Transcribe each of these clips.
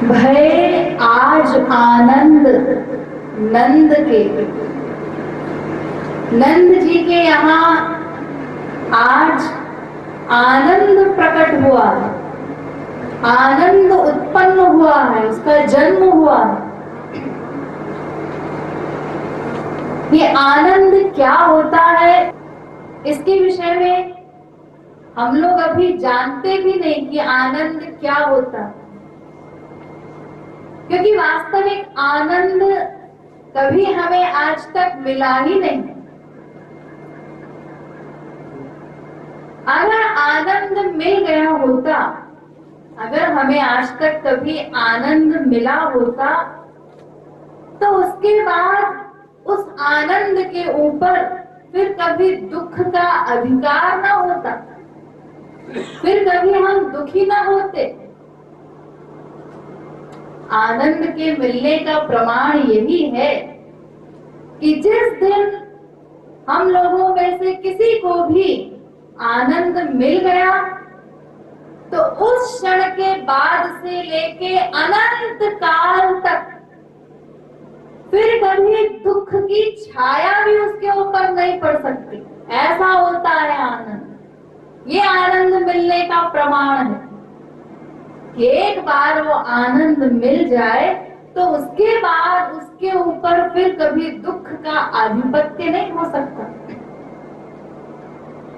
भय आज आनंद नंद जी के यहाँ आज आनंद प्रकट हुआ है, आनंद उत्पन्न हुआ है, उसका जन्म हुआ है। ये आनंद क्या होता है, इसके विषय में हम लोग अभी जानते भी नहीं कि आनंद क्या होता है, क्योंकि वास्तविक आनंद कभी हमें आज तक मिला ही नहीं। अगर आनंद मिल गया होता, अगर हमें आज तक कभी आनंद मिला होता, तो उसके बाद उस आनंद के ऊपर फिर कभी दुख का अधिकार ना होता, फिर कभी हम दुखी ना होते। आनंद के मिलने का प्रमाण यही है कि जिस दिन हम लोगों में से किसी को भी आनंद मिल गया, तो उस क्षण के बाद से लेके अनंत काल तक फिर कभी दुख की छाया भी उसके ऊपर नहीं पड़ सकती। ऐसा होता है आनंद। ये आनंद मिलने का प्रमाण है कि एक बार वो आनंद मिल जाए तो उसके बाद उसके ऊपर फिर कभी दुख का आधिपत्य नहीं हो सकता।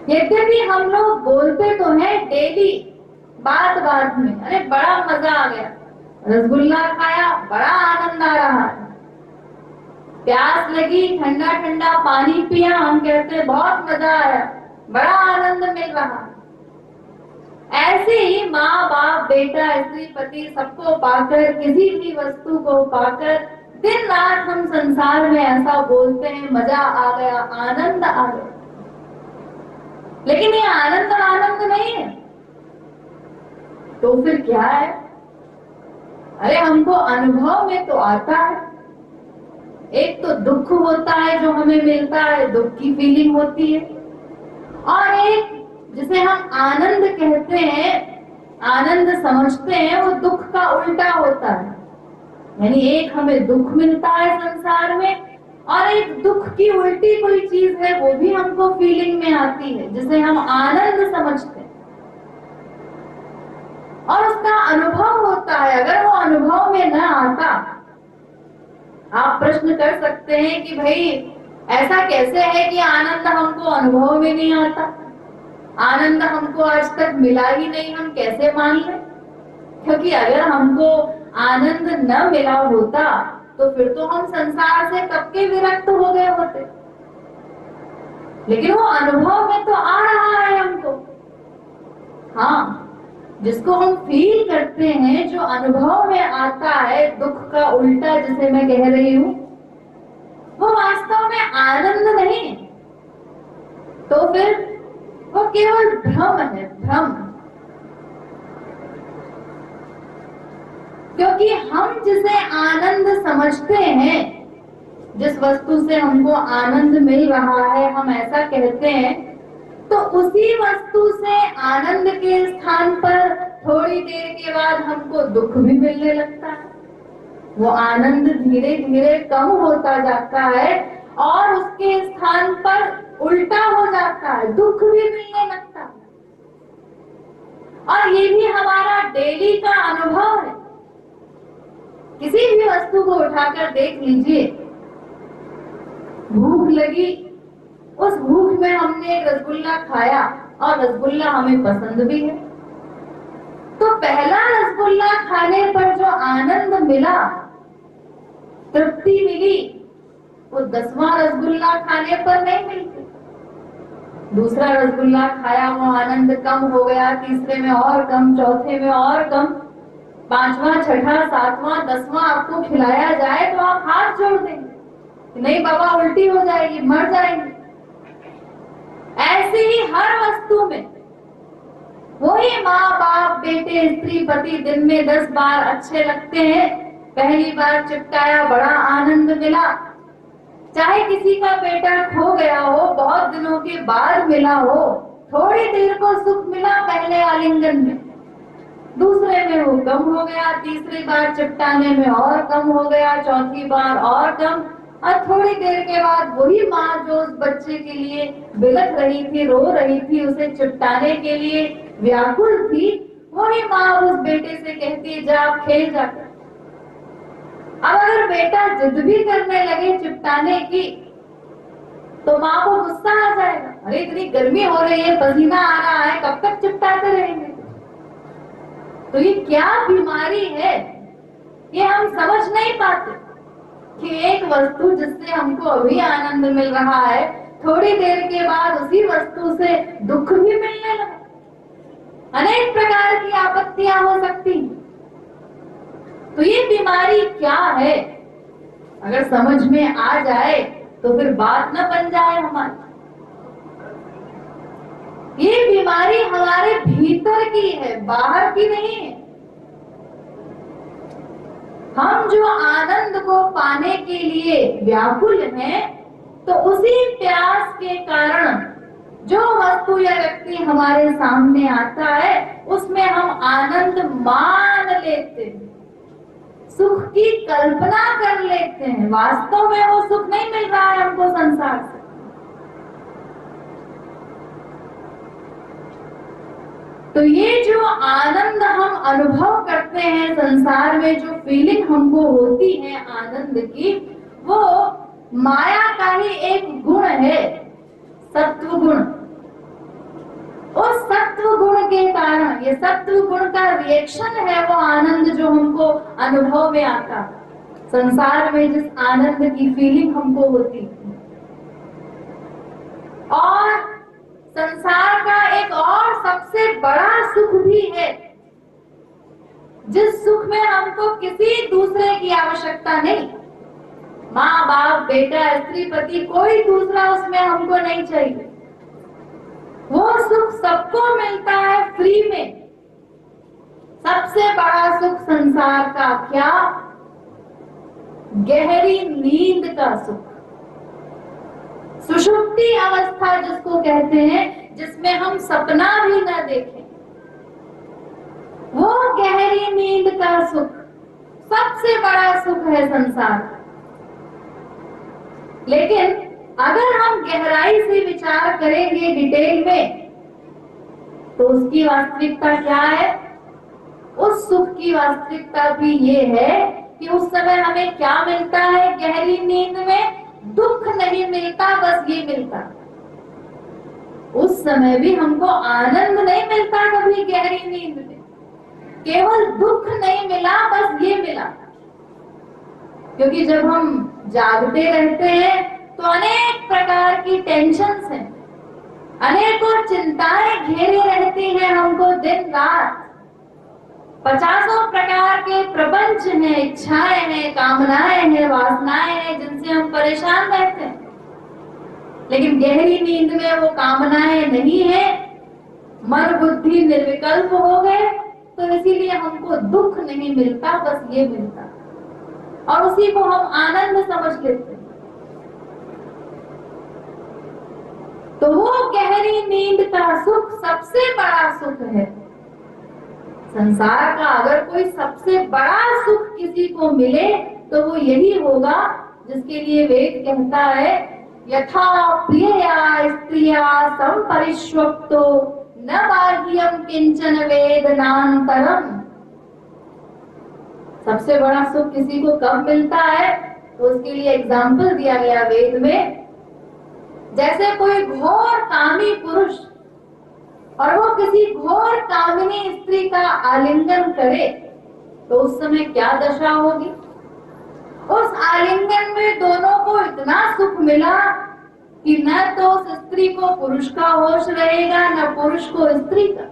यद्यपि हम लोग बोलते तो हैं डेली, बात बात में अरे बड़ा मजा आ गया, रसगुल्ला खाया, बड़ा आनंद आ रहा है। प्यास लगी, ठंडा ठंडा पानी पिया, हम कहते हैं बहुत मजा आया, बड़ा आनंद मिल रहा है। ऐसे ही माँ बाप बेटा स्त्री पति सबको पाकर, किसी भी वस्तु को पाकर दिन रात हम संसार में ऐसा बोलते हैं मजा आ गया, आनंद आ गया। लेकिन ये आनंद आनंद नहीं है, तो फिर क्या है? अरे हमको अनुभव में तो आता है, एक तो दुख होता है जो हमें मिलता है, दुख की फीलिंग होती है, और एक जिसे हम आनंद कहते हैं, आनंद समझते हैं, वो दुख का उल्टा होता है। यानी एक हमें दुख मिलता है संसार में, और एक दुख की उल्टी कोई चीज है वो भी हमको फीलिंग में आती है, जिसे हम आनंद समझते हैं, और उसका अनुभव होता है। अगर वो अनुभव में न आता, आप प्रश्न कर सकते हैं कि भाई ऐसा कैसे है कि आनंद हमको अनुभव में नहीं आता, आनंद हमको आज तक मिला ही नहीं, हम कैसे मान लें? क्योंकि अगर हमको आनंद न मिला होता तो फिर तो हम संसार से कब के विरक्त हो गए होते। लेकिन वो अनुभव में तो आ रहा है हमको। हाँ, जिसको हम फील करते हैं, जो अनुभव में आता है, दुख का उल्टा जिसे मैं कह रही हूँ, वो वास्तव में आनंद नहीं, तो फिर वो केवल भ्रम है, भ्रम। क्योंकि हम जिसे आनंद समझते हैं, जिस वस्तु से हमको आनंद मिल रहा है, हम ऐसा कहते हैं, तो उसी वस्तु से आनंद के स्थान पर थोड़ी देर के बाद हमको दुख भी मिलने लगता है। वो आनंद धीरे धीरे कम होता जाता है और उसके स्थान पर उल्टा हो जाता है, दुख भी मिलने लगता है। और ये भी हमारा डेली का अनुभव है। किसी भी वस्तु को उठाकर देख लीजिए, भूख लगी, उस भूख में हमने एक रसगुल्ला खाया और रसगुल्ला हमें पसंद भी है, तो पहला रसगुल्ला खाने पर जो आनंद मिला, तृप्ति मिली, वो 10वां रसगुल्ला खाने पर नहीं मिलती। दूसरा रसगुल्ला खाया, वो आनंद कम हो गया, तीसरे में और कम, चौथे में और कम, 5वां, 6वां, 7वां, 10वां आपको खिलाया जाए तो आप हाथ जोड़ देंगे, नहीं बाबा उल्टी हो जाएगी, मर जाएंगे। ऐसे ही हर वस्तु में वही माँ बाप बेटे स्त्री पति दिन में 10 बार अच्छे लगते हैं। पहली बार चिपटाया, बड़ा आनंद मिला। चाहे किसी का बेटा खो गया हो, बहुत दिनों के बाद मिला हो, थोड़ी देर को सुख मिला पहले आलिंगन में, दूसरे में वो कम हो गया, तीसरी बार चिपटाने में और कम हो गया, चौथी बार और कम, और थोड़ी देर के बाद वही माँ जो उस बच्चे के लिए बिलख रही थी, रो रही थी, उसे चिपटाने के लिए व्याकुल थी, वही माँ उस बेटे से कहती जा आप खेल जा। अब अगर बेटा जिद भी करने लगे चिपटाने की, तो माँ को गुस्सा आ जाएगा, अरे इतनी गर्मी हो रही है, पसीना आ रहा है, कब तक चिपटाते रहेंगे? तो ये क्या बीमारी है, ये हम समझ नहीं पाते कि एक वस्तु जिससे हमको अभी आनंद मिल रहा है, थोड़ी देर के बाद उसी वस्तु से दुख भी मिलने लगा। अनेक प्रकार की आपत्तियां हो सकती। तो ये बीमारी क्या है, अगर समझ में आ जाए तो फिर बात न बन जाए हमारी। ये बीमारी हमारे भीतर की है, बाहर की नहीं है। हम जो आनंद को पाने के लिए व्याकुल हैं, तो उसी प्यास के कारण जो वस्तु या व्यक्ति हमारे सामने आता है, उसमें हम आनंद मान लेते हैं, सुख की कल्पना कर लेते हैं। वास्तव में वो सुख नहीं मिल रहा है हमको संसार से। तो ये जो आनंद हम अनुभव करते हैं संसार में, जो फीलिंग हमको होती है आनंद की, वो माया का ही एक गुण है, सत्व गुण। उस सत्व गुण के कारण, ये सत्व गुण का रिएक्शन है वो आनंद जो हमको अनुभव में आता, संसार में जिस आनंद की फीलिंग हमको होती। और संसार का एक और सबसे बड़ा सुख भी है, जिस सुख में हमको किसी दूसरे की आवश्यकता नहीं, माँ बाप बेटा स्त्री पति कोई दूसरा उसमें हमको नहीं चाहिए। वो सुख सबको मिलता है फ्री में। सबसे बड़ा सुख संसार का क्या? गहरी नींद का सुख, सुषुप्ति अवस्था जिसको कहते हैं, जिसमें हम सपना भी न देखें, वो गहरी नींद का सुख सबसे बड़ा सुख है संसार। लेकिन अगर हम गहराई से विचार करेंगे डिटेल में, तो उसकी वास्तविकता क्या है? उस सुख की वास्तविकता भी ये है कि उस समय हमें क्या मिलता है? गहरी नींद में दुख नहीं मिलता, बस ये मिलता। उस समय भी हमको आनंद नहीं मिलता कभी गहरी नींद में, केवल दुख नहीं मिला, बस ये मिला। क्योंकि जब हम जागते रहते हैं तो अनेक प्रकार की टेंशन्स हैं, अनेकों चिंताएं घेरे रहती हैं हमको दिन रात। 50 प्रकार के प्रपंच हैं, इच्छाएं हैं, कामनाएं हैं, वासनाएं हैं, जिनसे हम परेशान रहते हैं। लेकिन गहरी नींद में वो कामनाएं नहीं है, मन बुद्धि निर्विकल्प हो गए, तो इसीलिए हमको दुख नहीं मिलता, बस ये मिलता, और उसी को हम आनंद समझ लेते हैं। तो वो गहरी नींद का सुख सबसे बड़ा सुख है संसार का। अगर कोई सबसे बड़ा सुख किसी को मिले तो वो यही होगा जिसके लिए वेद कहता है, यथा प्रियया स्त्रिया संपरिष्वक्तो न बाह्यम किंचन वेदनांतरम। सबसे बड़ा सुख किसी को कब मिलता है? तो उसके लिए एग्जाम्पल दिया गया वेद में। जैसे कोई घोर कामी पुरुष और वो किसी घोर कामिनी स्त्री का आलिंगन करे, तो उस समय क्या दशा होगी? उस आलिंगन में दोनों को इतना सुख मिला कि न तो उस स्त्री को पुरुष का होश रहेगा, न पुरुष को स्त्री का,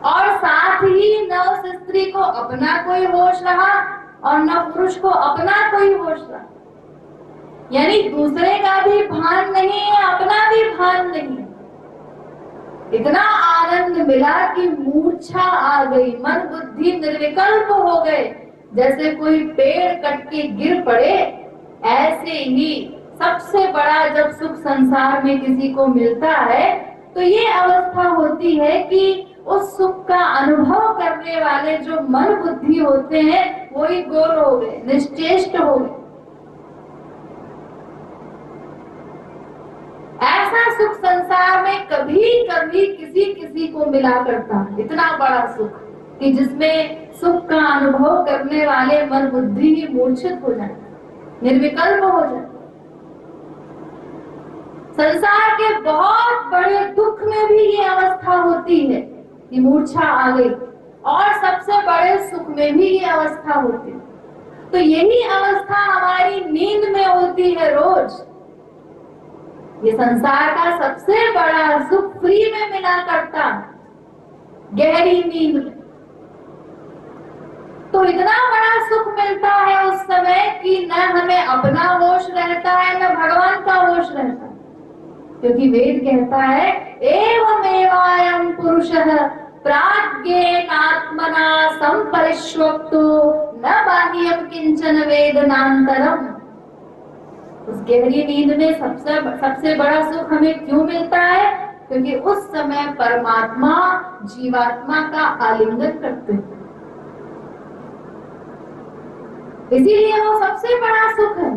और साथ ही न उस स्त्री को अपना कोई होश रहा और न पुरुष को अपना कोई होश रहा। यानी दूसरे का भी भान नहीं है, अपना भी भान नहीं। इतना आनंद मिला कि मूर्छा आ गई, मन बुद्धि निर्विकल्प हो गए। जैसे कोई पेड़ कट के गिर पड़े, ऐसे ही सबसे बड़ा जब सुख संसार में किसी को मिलता है तो ये अवस्था होती है कि उस सुख का अनुभव करने वाले जो मन बुद्धि होते हैं वो ही गोल हो गए, निश्चेष्ट हो गए। ऐसा सुख संसार में कभी कभी किसी किसी को मिला करता, इतना बड़ा सुख कि जिसमें सुख का अनुभव करने वाले मन बुद्धि ही मूर्छित हो जाए, निर्विकल्प हो जाए। संसार के बहुत बड़े दुख में भी ये अवस्था होती है कि मूर्छा आ गई, और सबसे बड़े सुख में भी ये अवस्था होती है। तो यही अवस्था हमारी नींद में होती है रोज। ये संसार का सबसे बड़ा सुख फ्री में मिला करता, गहरी नींद में। तो इतना बड़ा सुख मिलता है उस समय कि न हमें अपना होश रहता है, न भगवान का होश रहता है। क्योंकि वेद कहता है, एवमेवायं पुरुषः प्राज्ञेन आत्मना संपरिष्वक्तो न बाह्यं किंचन वेदनांतरम। उस गहरी नींद में सबसे बड़ा सुख हमें क्यों मिलता है? क्योंकि उस समय परमात्मा जीवात्मा का आलिंगन करते हैं, इसीलिए वो सबसे बड़ा सुख है।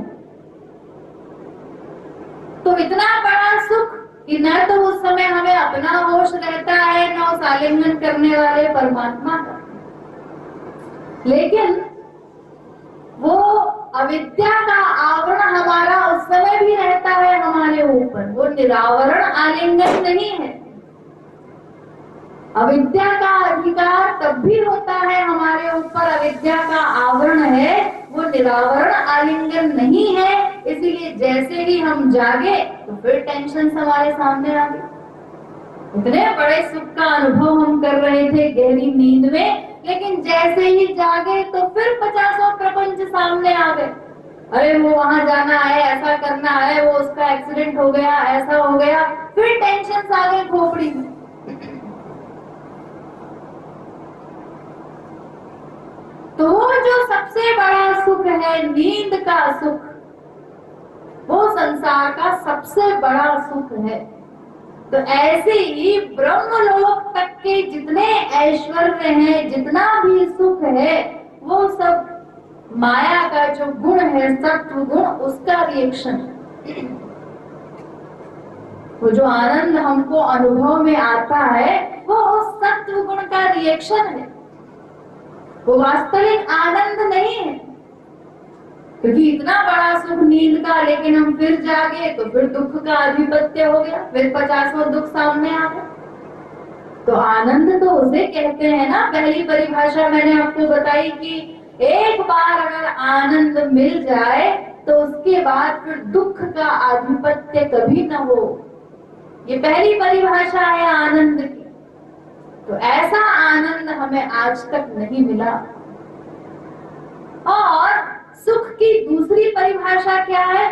तो इतना बड़ा सुख कि न तो उस समय हमें अपना होश रहता है, न उस आलिंगन करने वाले परमात्मा का। लेकिन वो अविद्या का आवरण हमारा उस समय भी रहता है हमारे ऊपर, वो निरावरण आलिंगन नहीं है। अविद्या का अधिकार तब भी होता है हमारे ऊपर, अविद्या का आवरण है, वो निरावरण आलिंगन नहीं है। इसीलिए जैसे ही हम जागे तो फिर टेंशन हमारे सामने आ गई। इतने बड़े सुख का अनुभव हम कर रहे थे गहरी नींद में, लेकिन जैसे ही जागे तो फिर 50 प्रपंच सामने आ गए। अरे वो वहां जाना है, ऐसा करना है, वो उसका एक्सीडेंट हो गया, ऐसा हो गया, फिर टेंशन आ गई खोपड़ी में। तो वो जो सबसे बड़ा सुख है नींद का सुख, वो संसार का सबसे बड़ा सुख है। तो ऐसे ही ब्रह्मलोक तक के जितने ऐश्वर्य हैं, जितना भी सुख है, वो सब माया का जो गुण है, सत्व गुण, उसका रिएक्शन। वो जो आनंद हमको अनुभव में आता है, वो उस सत्व गुण का रिएक्शन है, वो वास्तविक आनंद नहीं है। क्योंकि इतना बड़ा सुख नींद का, लेकिन हम फिर जागे तो फिर दुख का अधिपत्य हो गया, फिर 50 दुख सामने आ गए। तो आनंद तो उसे कहते हैं ना, पहली परिभाषा मैंने आपको बताई कि एक बार अगर आनंद मिल जाए तो उसके बाद फिर दुख का आधिपत्य कभी न हो। ये पहली परिभाषा है आनंद की। तो ऐसा आनंद हमें आज तक नहीं मिला। और सुख की दूसरी परिभाषा क्या है?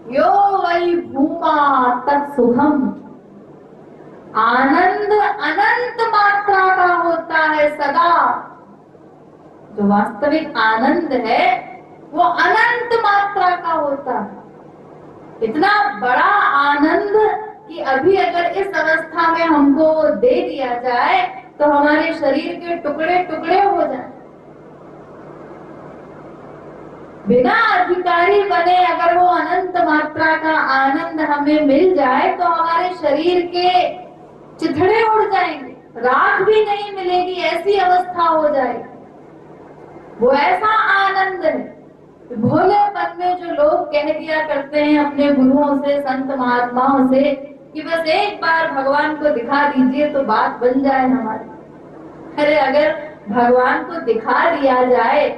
यो वै भूमा तत् सुखम। आनंद अनंत मात्रा का होता है सदा। जो वास्तविक आनंद है वो अनंत मात्रा का होता है। इतना बड़ा आनंद कि अभी अगर इस अवस्था में हमको दे दिया जाए तो हमारे शरीर के टुकड़े टुकड़े हो जाए। बिना अधिकारी बने अगर वो अनंत मात्रा का आनंद हमें मिल जाए तो हमारे शरीर के चिथड़े उड़ जाएंगे, राख भी नहीं मिलेगी, ऐसी अवस्था हो जाएगी। वो ऐसा आनंद है। भोलेपन में जो लोग कह दिया करते हैं अपने गुरुओं से, संत महात्माओं से कि बस एक बार भगवान को दिखा दीजिए तो बात बन जाए हमारी। अरे अगर भगवान को दिखा दिया जाए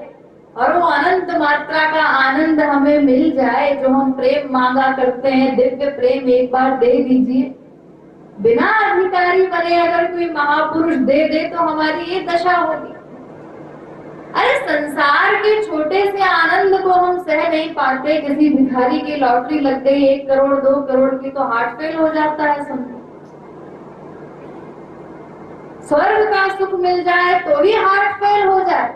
और वो अनंत मात्रा का आनंद हमें मिल जाए, जो हम प्रेम मांगा करते हैं, दिव्य प्रेम एक बार दे दीजिए, बिना अधिकारी बने अगर कोई महापुरुष दे दे तो हमारी ये दशा होगी। अरे संसार के छोटे से आनंद को हम सह नहीं पाते। किसी भिखारी की लॉटरी लग गई 1 करोड़ 2 करोड़ की तो हार्ट फेल हो जाता है समझो। स्वर्ग का सुख मिल जाए तो ही हार्ट फेल हो जाए।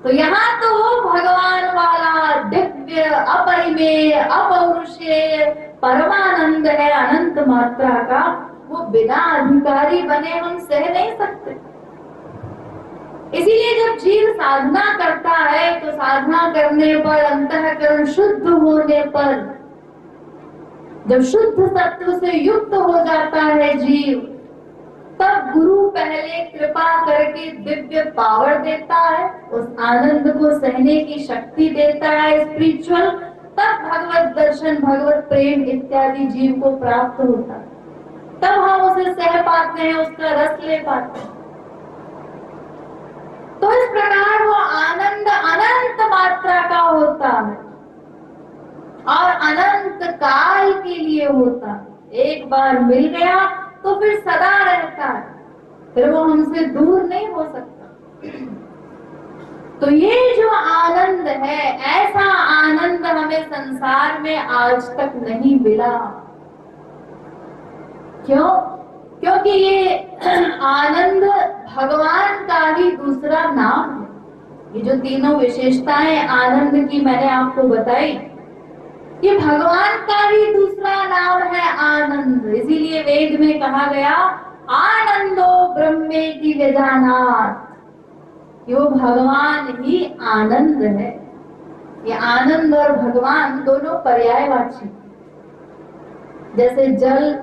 तो यहाँ तो वो भगवान वाला दिव्य अपरिमेय अपौरुषेय परमानंद है अनंत मात्रा का, वो बिना अधिकारी बने हम सह नहीं सकते। इसीलिए जब जीव साधना करता है तो साधना करने पर, अंतःकरण शुद्ध होने पर, जब शुद्ध सत्व से युक्त हो जाता है जीव, तब गुरु पहले कृपा करके दिव्य पावर देता है, उस आनंद को सहने की शक्ति देता है स्पिरिचुअल, तब भगवत दर्शन, भगवत प्रेम इत्यादि जीव को प्राप्त होता है। तब हम उसे सह पाते हैं, उसका रस ले पाते हैं। तो इस प्रकार वो आनंद अनंत मात्रा का होता है और अनंत काल के लिए होता है। एक बार मिल गया तो फिर सदा रहता है, फिर वो हमसे दूर नहीं हो सकता। तो ये जो आनंद है, ऐसा आनंद हमें संसार में आज तक नहीं मिला। क्यों? क्योंकि ये आनंद भगवान का ही दूसरा नाम है। ये जो तीनों विशेषताएं आनंद की मैंने आपको बताई, ये भगवान का ही दूसरा नाम है आनंद। इसीलिए वेद में कहा गया आनंदो ब्रह्मेति व्यजानात्, वो भगवान ही आनंद है। ये आनंद और भगवान दोनों पर्यायवाची। जैसे जल,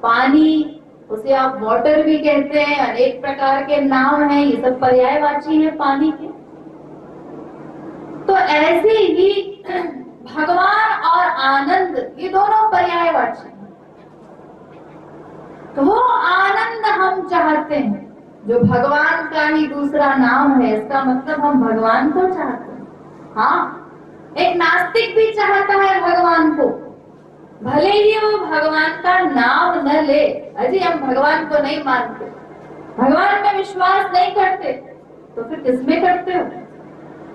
पानी, उसे आप वाटर भी कहते हैं, अनेक प्रकार के नाम हैं, ये सब पर्यायवाची है पानी के। तो ऐसे ही भगवान और आनंद ये दोनों पर्यायवाची हैं। तो वो आनंद हम चाहते हैं जो भगवान का ही दूसरा नाम है। इसका मतलब हम भगवान को चाहते हैं। हाँ, एक नास्तिक भी चाहता है भगवान को, भले ही वो भगवान का नाम न ले। अजी हम भगवान को नहीं मानते, भगवान में विश्वास नहीं करते, तो फिर किसमें करते हो?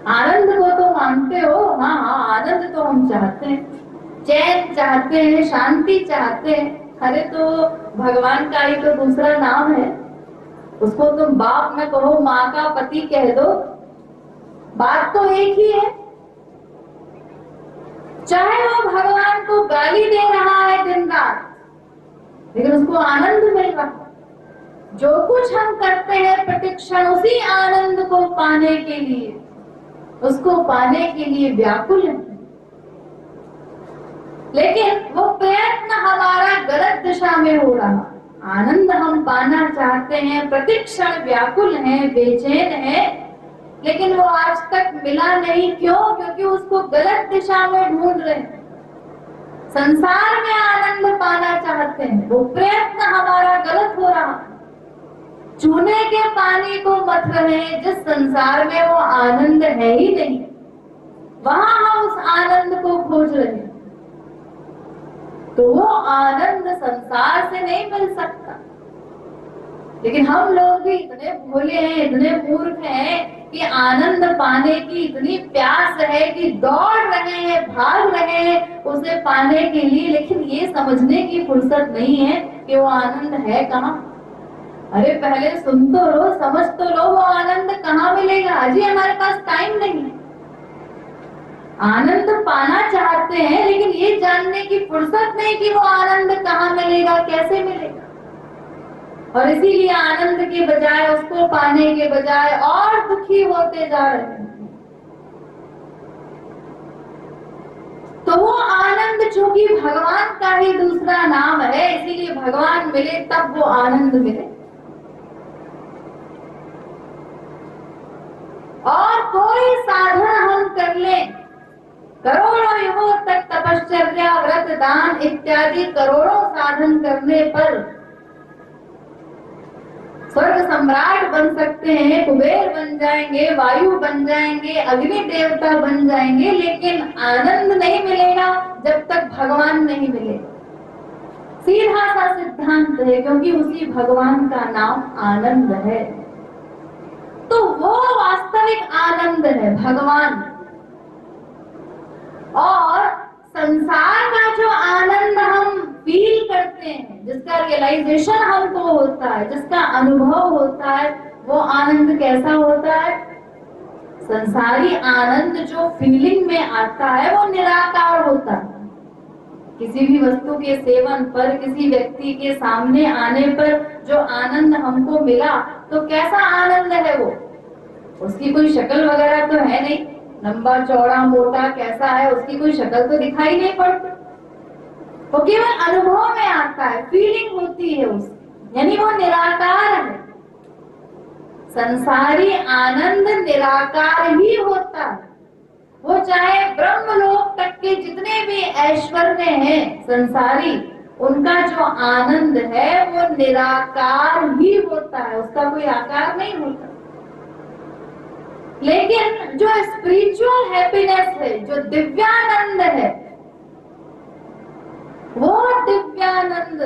आनंद को तो मानते हो। हाँ हाँ, आनंद तो हम चाहते हैं, चैन चाहते हैं, शांति चाहते हैं। अरे तो भगवान का ही तो दूसरा नाम है, उसको तुम बाप न कहो, माँ का पति कह दो, बात तो एक ही है। चाहे वो भगवान को गाली दे रहा है दिन रात, लेकिन उसको आनंद मिल रहा है। जो कुछ हम करते हैं प्रतिक्षण उसी आनंद को पाने के लिए, उसको पाने के लिए व्याकुल है। लेकिन वो प्रयत्न हमारा गलत दिशा में हो रहा। आनंद हम पाना चाहते हैं, प्रतिक्षण व्याकुल हैं, बेचैन हैं, लेकिन वो आज तक मिला नहीं। क्यों? क्योंकि उसको गलत दिशा में ढूंढ रहे हैं। संसार में आनंद पाना चाहते हैं, वो प्रयत्न हमारा गलत हो रहा। चूने के पानी को मत रहे, जिस संसार में वो आनंद है ही नहीं, वहां हम उस आनंद को खोज रहे हैं। तो वो आनंद संसार से नहीं मिल सकता। लेकिन हम लोग भी इतने भोले हैं, इतने मूर्ख हैं कि आनंद पाने की इतनी प्यास है कि दौड़ रहे हैं, भाग रहे हैं उसे पाने के लिए, लेकिन ये समझने की फुर्सत नहीं है कि वो आनंद है कहाँ। अरे पहले सुन तो लो, समझ तो लो, वो आनंद कहाँ मिलेगा। अजी हमारे पास टाइम नहीं। आनंद पाना चाहते हैं, लेकिन ये जानने की फुर्सत नहीं कि वो आनंद कहाँ मिलेगा, कैसे मिलेगा। और इसीलिए आनंद के बजाय, उसको पाने के बजाय और दुखी होते जा रहे हैं। तो वो आनंद चूंकि भगवान का ही दूसरा नाम है, इसीलिए भगवान मिले तब वो आनंद मिले। और कोई साधन हम कर लें, करोड़ों युगों तक तपश्चर्या, व्रत, दान इत्यादि करोड़ों साधन करने पर स्वर्ग सम्राट बन सकते हैं, कुबेर बन जाएंगे, वायु बन जाएंगे, अग्नि देवता बन जाएंगे, लेकिन आनंद नहीं मिलेगा जब तक भगवान नहीं मिलेगा। सीधा सा सिद्धांत है, क्योंकि उसी भगवान का नाम आनंद है। तो वो वास्तविक आनंद है भगवान। और संसार का जो आनंद हम फील करते हैं, जिसका रियलाइजेशन हमको होता है, जिसका अनुभव होता है, वो आनंद कैसा होता है? संसारी आनंद जो फीलिंग में आता है वो निराकार होता है। किसी भी वस्तु के सेवन पर, किसी व्यक्ति के सामने आने पर जो आनंद हमको मिला, तो कैसा आनंद है वो? उसकी कोई शक्ल वगैरह तो है नहीं, लंबा चौड़ा मोटा कैसा है, उसकी कोई शक्ल तो दिखाई नहीं पड़ती। वो केवल अनुभव में आता है, फीलिंग होती है उसकी, यानी वो निराकार है। संसारी आनंद निराकार ही होता है। वो चाहे ब्रह्मलोक तक के जितने भी ऐश्वर्य हैं संसारी, उनका जो आनंद है वो निराकार ही होता है, उसका कोई आकार नहीं होता। लेकिन जो स्पिरिचुअल हैप्पीनेस है, जो दिव्यानंद है, वो दिव्यानंद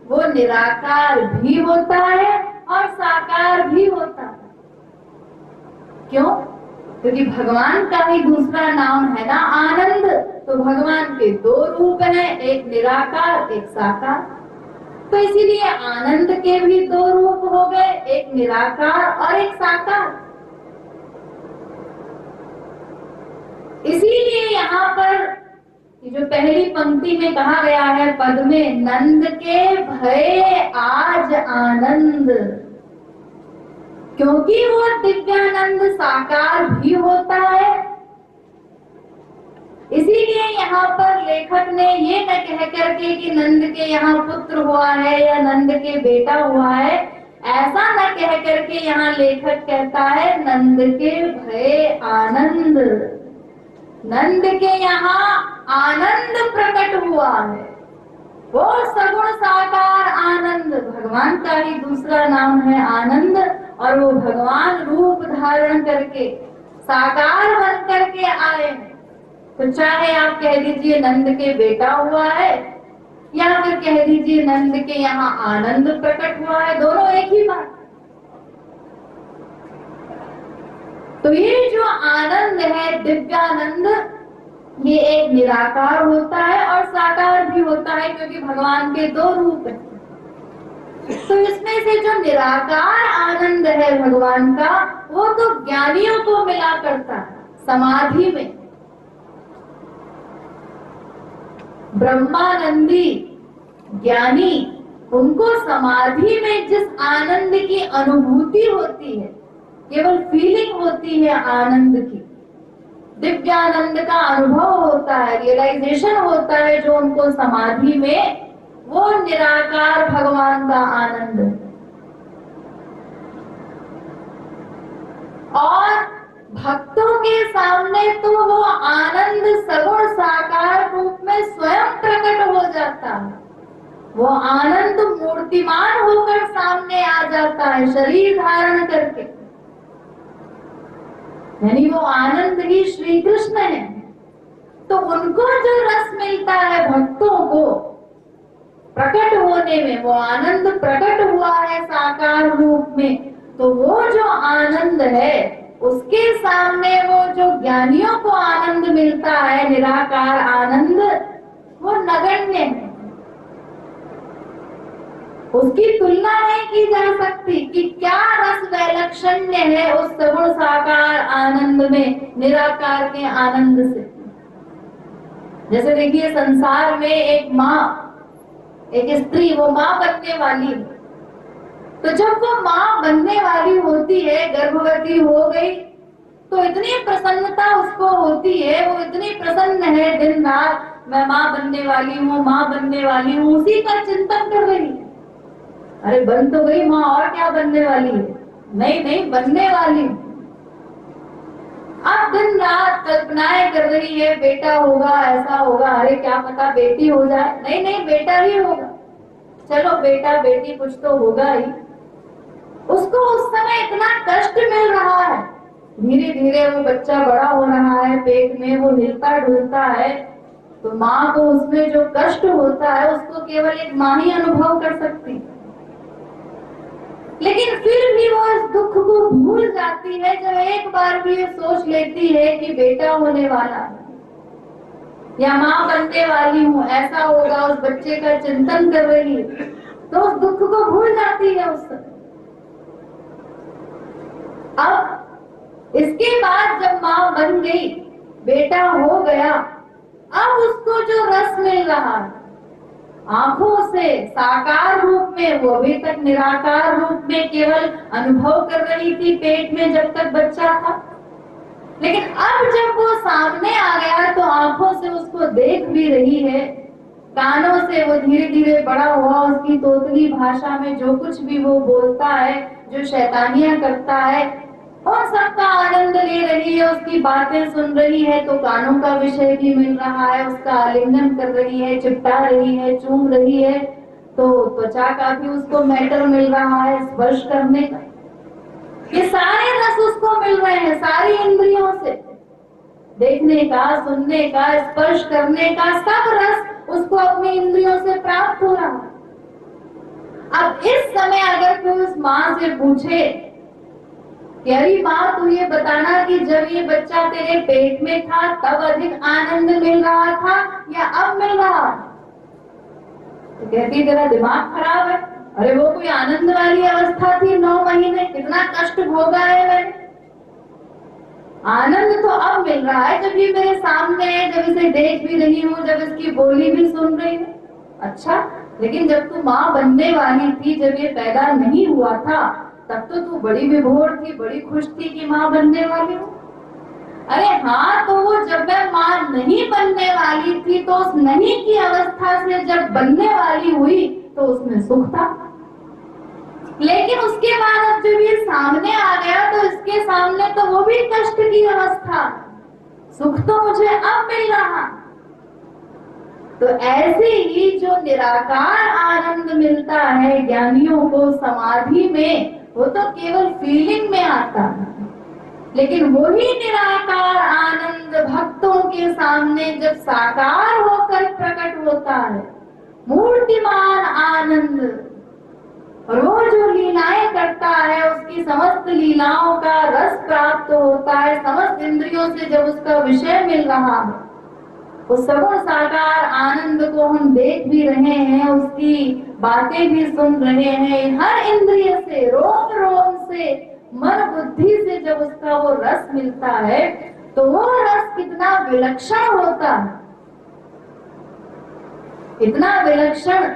वो निराकार भी होता है और साकार भी होता है। क्यों? क्योंकि भगवान का ही दूसरा नाम है ना आनंद। तो भगवान के दो रूप हैं, एक निराकार, एक साकार। तो इसीलिए आनंद के भी दो रूप हो गए, एक निराकार और एक साकार। इसीलिए यहाँ पर जो पहली पंक्ति में कहा गया है पद में, नंद के भय आज आनंद, क्योंकि वो दिव्यानंद साकार भी होता है। इसीलिए यहाँ पर लेखक ने ये न कह करके कि नंद के यहाँ पुत्र हुआ है या नंद के बेटा हुआ है, ऐसा न कह करके यहाँ लेखक कहता है नंद के भय आनंद। नंद के यहाँ आनंद प्रकट हुआ है। वो सगुण साकार आनंद, भगवान का ही दूसरा नाम है आनंद, और वो भगवान रूप धारण करके साकार बन करके आए। तो चाहे आप कह दीजिए नंद के बेटा हुआ है, या फिर कह दीजिए नंद के यहाँ आनंद प्रकट हुआ है, दोनों एक ही बात। तो ये जो आनंद है, दिव्यानंद, ये एक निराकार होता है और साकार भी होता है, क्योंकि भगवान के दो रूप हैं। तो इसमें से जो निराकार आनंद है भगवान का, वो तो ज्ञानियों को मिला करता है समाधि में। ब्रह्मानंदी ज्ञानी, उनको समाधि में जिस आनंद की अनुभूति होती है, केवल फीलिंग होती है आनंद की, दिव्यानंद का अनुभव होता है, रियलाइजेशन होता है जो उनको समाधि में, वो निराकार भगवान का आनंद है। और भक्तों के सामने तो वो आनंद सगुण साकार रूप में स्वयं प्रकट हो जाता है। वो आनंद मूर्तिमान होकर सामने आ जाता है शरीर धारण करके, यानी वो आनंद ही श्री कृष्ण है। तो उनको जो रस मिलता है भक्तों को प्रकट होने में, वो आनंद प्रकट हुआ है साकार रूप में, तो वो जो आनंद है उसके सामने वो जो ज्ञानियों को आनंद मिलता है निराकार आनंद, वो नगण्य है। उसकी तुलना नहीं की जा सकती कि क्या रस वैलक्षण्य है उस सगुण साकार आनंद में निराकार के आनंद से। जैसे देखिए संसार में एक माँ, एक स्त्री, वो माँ बनने वाली है, तो जब वो माँ बनने वाली होती है, गर्भवती हो गई, तो इतनी प्रसन्नता उसको होती है, वो इतनी प्रसन्न है दिन रात, मैं माँ बनने वाली हूँ, माँ बनने वाली हूँ, उसी का चिंतन कर रही है। अरे बन तो गई माँ, और क्या बनने वाली है? नहीं नहीं, बनने वाली। अब दिन रात कल्पनाएं कर रही है, बेटा होगा, ऐसा होगा, अरे क्या पता बेटी हो जाए, नहीं नहीं बेटा ही होगा, चलो बेटा बेटी कुछ तो होगा ही। उसको उस समय इतना कष्ट मिल रहा है, धीरे धीरे वो बच्चा बड़ा हो रहा है, पेट में वो हिलता डुलता है, तो माँ को उसमें जो कष्ट होता है उसको केवल एक माँ ही अनुभव कर सकती है। लेकिन फिर भी वो इस दुख को भूल जाती है जब एक बार भी ये सोच लेती है कि बेटा होने वाला है या माँ बनने वाली हूँ, ऐसा होगा, उस बच्चे का चिंतन कर रही है, तो उस दुख को भूल जाती है उस समय। अब इसके बाद जब माँ बन गई, बेटा हो गया, अब उसको जो रस मिल रहा है आंखों से साकार रूप में, वो अभी तक निराकार रूप में केवल अनुभव कर रही थी पेट में जब तक बच्चा था, लेकिन अब जब वो सामने आ गया तो आंखों से उसको देख भी रही है, कानों से वो धीरे धीरे बड़ा हुआ, उसकी तोतली भाषा में जो कुछ भी वो बोलता है, जो शैतानियां करता है, और सबका आनंद ले रही है, उसकी बातें सुन रही है, तो कानों का विषय भी मिल रहा है, उसका आलिंगन कर रही है, चिपटा रही है, चूम रही है, तो त्वचा का भी उसको मैटर मिल रहा है, स्पर्श करने का, ये सारे रस उसको मिल रहे हैं, सारी इंद्रियों से, देखने का, सुनने का, स्पर्श करने का, सब रस उसको अपनी इंद्रियों से प्राप्त हो रहा है। अब इस समय अगर कोई उस माँ से पूछे कि अरे माँ तू ये बताना कि जब ये बच्चा तेरे पेट में था तब अधिक आनंद मिल रहा था या अब मिल रहा, तो कहती तेरा दिमाग खराब है, अरे वो कोई आनंद वाली अवस्था थी, 9 महीने कितना कष्ट भोगा है मैंने, आनंद तो अब मिल रहा है जब ये मेरे सामने है, जब इसे देख भी रही हूँ, जब इसकी बोली भी सुन रही हूँ। अच्छा, लेकिन जब तू माँ बनने वाली थी, जब ये पैदा नहीं हुआ था, तब तो तू बड़ी विभोर थी, बड़ी खुश थी कि माँ बनने वाली हूँ। अरे हाँ, तो वो जब मैं माँ नहीं बनने वाली थी, तो उस नहीं की अवस्था से जब बनने वाली हुई तो उसमें सुख था, लेकिन उसके बाद अब जब ये सामने आ गया तो इसके सामने तो वो भी कष्ट की अवस्था, सुख तो मुझे अब मिल रहा। तो ऐसे ही जो निराकार आनंद मिलता है ज्ञानियों को समाधि में, वो तो केवल फीलिंग में आता है, लेकिन वही निराकार आनंद भक्तों के सामने जब साकार होकर प्रकट होता है, मूर्तिमान आनंद, और वो जो लीलाएं करता है उसकी समस्त लीलाओं का रस प्राप्त होता है, समस्त इंद्रियों से जब उसका विषय मिल रहा है, उस सगुण साकार आनंद को हम देख भी रहे हैं, उसकी बातें भी सुन रहे हैं, हर इंद्रिय से, रोम रोम से, मन बुद्धि से जब उसका वो रस मिलता है, तो वो रस कितना विलक्षण होता है, इतना विलक्षण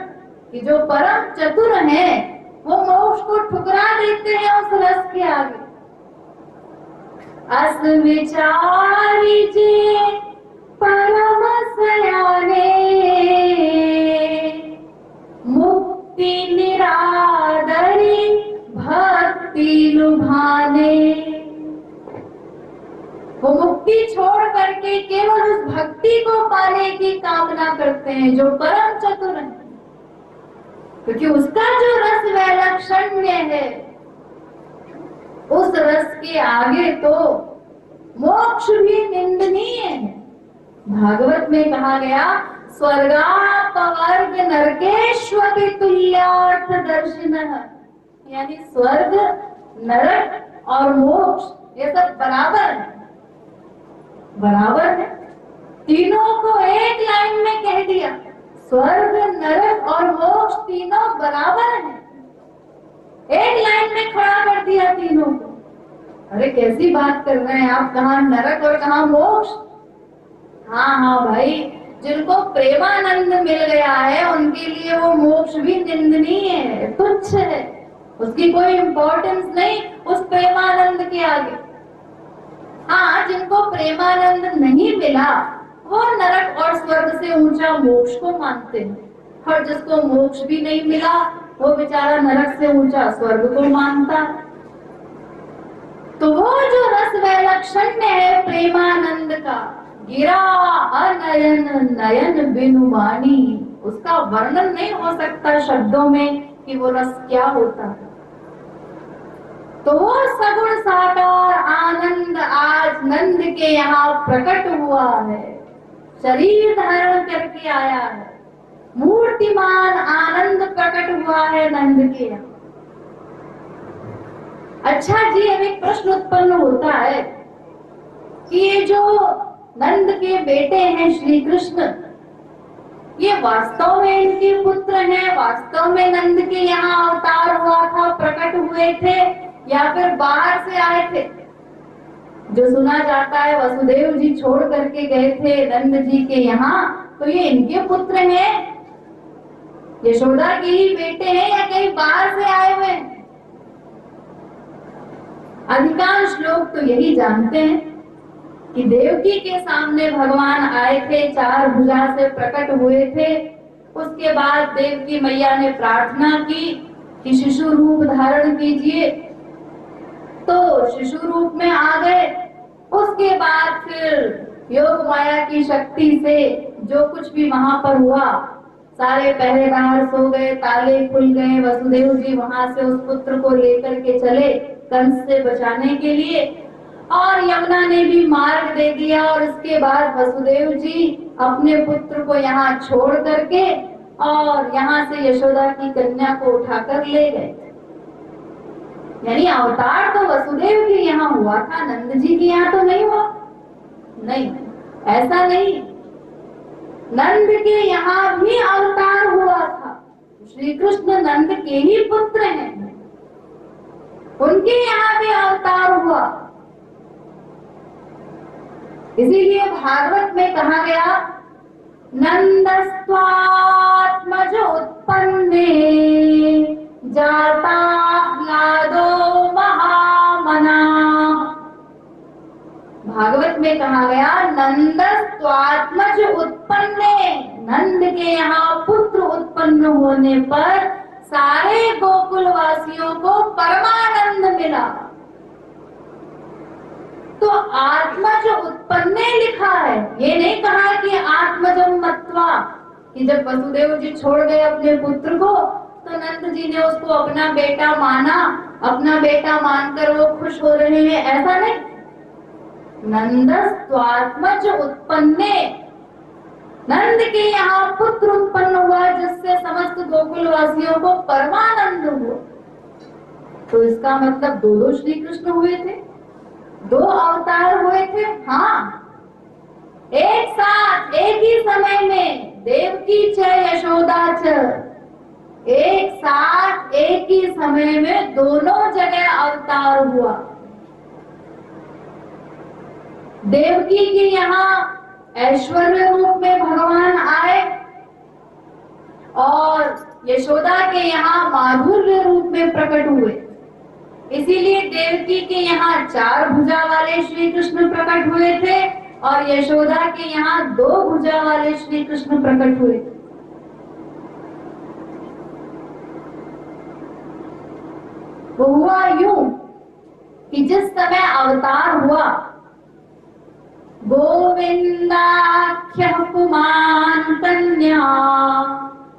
कि जो परम चतुर है वो मोक्ष को ठुकरा देते हैं उस रस के आगे। अस विचारी जे परम सयाने, मुक्ति निरादरी भक्ति लुभाने। वो मुक्ति छोड़ करके केवल उस भक्ति को पाने की कामना करते हैं जो परम चतुर है, क्योंकि उसका जो रस वैलक्षण्य है, उस रस के आगे तो मोक्ष भी निंदनीय है। भागवत में कहा गया, स्वर्गापवर्ग नरकेश्वपि तुल्यार्थ दर्शिनः, यानी स्वर्ग, नरक और मोक्ष ये सब बराबर है, बराबर है। तीनों को एक लाइन में कह दिया, स्वर्ग, नरक और मोक्ष तीनों बराबर हैं, एक लाइन में खड़ा कर दिया तीनों को। अरे कैसी बात कर रहे हैं आप, कहाँ नरक और कहाँ मोक्ष? हाँ हाँ भाई, जिनको प्रेमानंद मिल गया है उनके लिए वो मोक्ष भी निंदनीय है, तुच्छ है, उसकी कोई इंपॉर्टेंस नहीं उस प्रेमानंद के आगे। हाँ, जिनको प्रेमानंद नहीं मिला वो नरक और स्वर्ग से ऊंचा मोक्ष को मानते हैं, और जिसको मोक्ष भी नहीं मिला वो बेचारा नरक से ऊंचा स्वर्ग को मानता। तो वो जो रस वैलक्षण्य है प्रेमानंद का, गिरा अनयन नयन बिनु वाणी, उसका वर्णन नहीं हो सकता शब्दों में कि वो रस क्या होता है। तो वो सगुण साकार आनंद आज नंद के यहाँ प्रकट हुआ है, शरीर धारण करके आया है, मूर्तिमान आनंद प्रकट हुआ है नंद के यहाँ। अच्छा जी, अब एक प्रश्न उत्पन्न होता है कि ये जो नंद के बेटे हैं श्री कृष्ण, ये वास्तव में इनके पुत्र हैं, वास्तव में नंद के यहाँ अवतार हुआ था, प्रकट हुए थे, या फिर बाहर से आए थे? जो सुना जाता है वसुदेव जी छोड़ करके गए थे नंद जी के यहाँ, तो ये इनके पुत्र हैं, यशोदा के ही बेटे हैं, या कहीं बाहर से आए हुए हैं? अधिकांश लोग तो यही जानते हैं कि देवकी के सामने भगवान आए थे, चार भुजा से प्रकट हुए थे। उसके बाद देवकी मैया ने प्रार्थना की कि शिशु रूप धारण कीजिए, तो शिशु रूप में आ गए। उसके बाद फिर योग माया की शक्ति से जो कुछ भी वहां पर हुआ, सारे पहरेदार सो गए, ताले खुल गए, वसुदेव जी वहां से उस पुत्र को लेकर के चले कंस से बचाने के लिए, और यमुना ने भी मार्ग दे दिया, और इसके बाद वसुदेव जी अपने पुत्र को यहाँ छोड़ करके और यहाँ से यशोदा की कन्या को उठाकर ले गए। यानी अवतार तो वसुदेव के यहाँ हुआ था, नंद जी के यहाँ तो नहीं हुआ। नहीं, ऐसा नहीं, नंद के यहाँ भी अवतार हुआ था। श्री कृष्ण नंद के ही पुत्र हैं, उनके यहाँ भी अवतार हुआ। इसीलिए भागवत में कहा गया, नंदस्त्वात्मज उत्पन्ने जाता लादो महामना। भागवत में कहा गया, नंदस्त्वात्मज उत्पन्ने, नंद के यहाँ पुत्र उत्पन्न होने पर सारे गोकुल वासियों को परमानंद मिला। तो आत्मज उत्पन्ने लिखा है, ये नहीं कहा कि आत्मजम मत्वा, कि जब वसुदेव जी छोड़ गए अपने पुत्र को, तो नंद जी ने उसको अपना बेटा माना, अपना बेटा मानकर वो खुश हो रहे हैं, ऐसा नहीं। नंदस्त्वात्मज उत्पन्ने, नंद के यहाँ पुत्र उत्पन्न हुआ जिससे समस्त गोकुल वासियों को परमानंद हुआ। तो इसका मतलब दो श्री कृष्ण हुए थे, दो अवतार हुए थे। हाँ, एक साथ एक ही समय में देवकी च यशोदा च, एक साथ एक ही समय में दोनों जगह अवतार हुआ। देवकी के यहाँ ऐश्वर्य रूप में भगवान आए और यशोदा के यहाँ माधुर्य रूप में प्रकट हुए। इसीलिए देवकी के यहाँ 4 भुजा वाले श्री कृष्ण प्रकट हुए थे और यशोदा के यहाँ 2 भुजा वाले श्री कृष्ण प्रकट हुए। वो हुआ यूं कि जिस समय अवतार हुआ, गोविंदाख्यः पुमान् कन्या